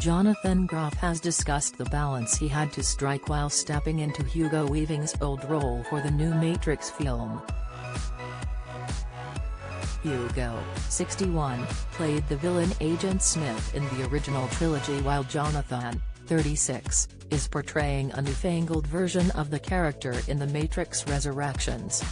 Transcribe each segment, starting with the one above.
Jonathan Groff has discussed the balance he had to strike while stepping into Hugo Weaving's old role for the new Matrix film. Hugo, 61, played the villain Agent Smith in the original trilogy, while Jonathan, 36, is portraying a newfangled version of the character in The Matrix Resurrections.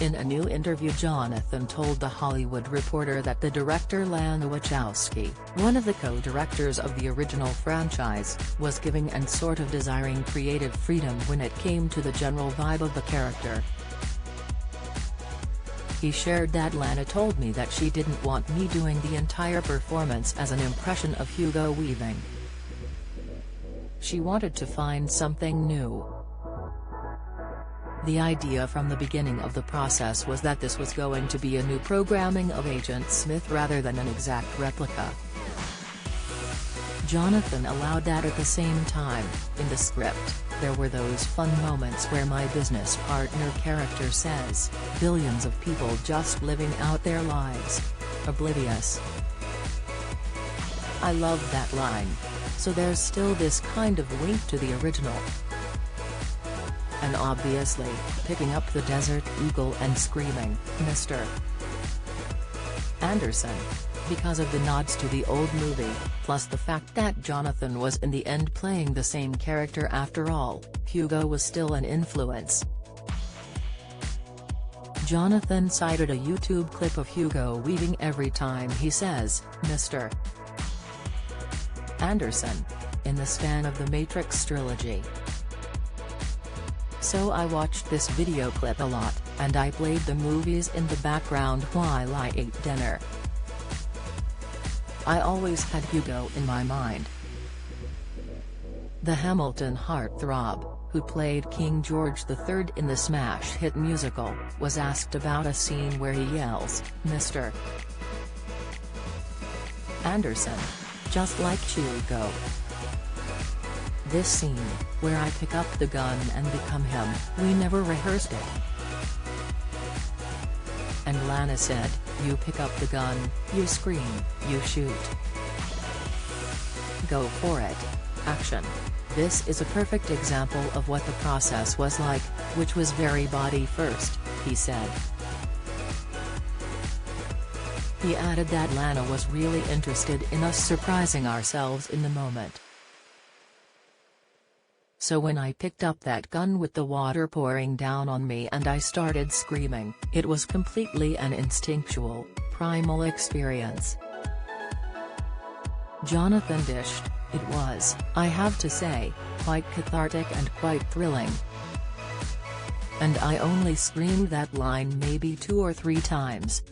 In a new interview, Jonathan told The Hollywood Reporter that the director Lana Wachowski, one of the co-directors of the original franchise, was giving and sort of desiring creative freedom when it came to the general vibe of the character. He shared that Lana told me that she didn't want me doing the entire performance as an impression of Hugo Weaving. She wanted to find something new. The idea from the beginning of the process was that this was going to be a new programming of Agent Smith rather than an exact replica. Jonathan allowed that. At the same time, in the script, there were those fun moments where my business partner character says, "Billions of people just living out their lives. Oblivious." I love that line. So there's still this kind of wink to the original. And obviously, picking up the Desert Eagle and screaming, "Mr. Anderson," because of the nods to the old movie, plus the fact that Jonathan was in the end playing the same character after all. Hugo was still an influence. Jonathan cited a YouTube clip of Hugo Weaving every time he says, "Mr. Anderson," in the span of the Matrix trilogy. "So I watched this video clip a lot, and I played the movies in the background while I ate dinner. I always had Hugo in my mind." The Hamilton heartthrob, who played King George III in the smash hit musical, was asked about a scene where he yells, "Mr. Anderson," just like Hugo. "This scene, where I pick up the gun and become him, we never rehearsed it." And Lana said, "You pick up the gun, you scream, you shoot. Go for it. Action." This is a perfect example of what the process was like, which was very body first, he said. He added that Lana was really interested in us surprising ourselves in the moment. "So when I picked up that gun with the water pouring down on me and I started screaming, it was completely an instinctual, primal experience." Jonathan dished, "It was, I have to say, quite cathartic and quite thrilling. And I only screamed that line maybe 2 or 3 times.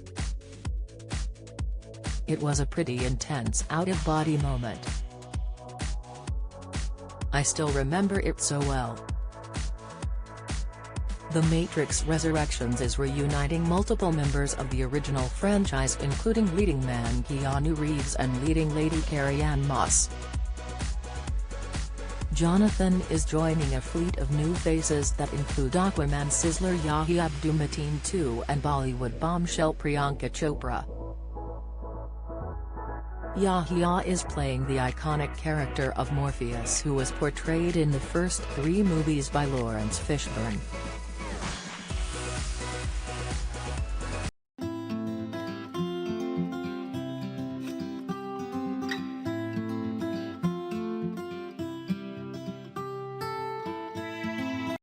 It was a pretty intense out-of-body moment. I still remember it so well." The Matrix Resurrections is reuniting multiple members of the original franchise, including leading man Keanu Reeves and leading lady Carrie-Anne Moss. Jonathan is joining a fleet of new faces that include Aquaman sizzler Yahya Abdul-Mateen II and Bollywood bombshell Priyanka Chopra. Yahya is playing the iconic character of Morpheus, who was portrayed in the first 3 movies by Lawrence Fishburne.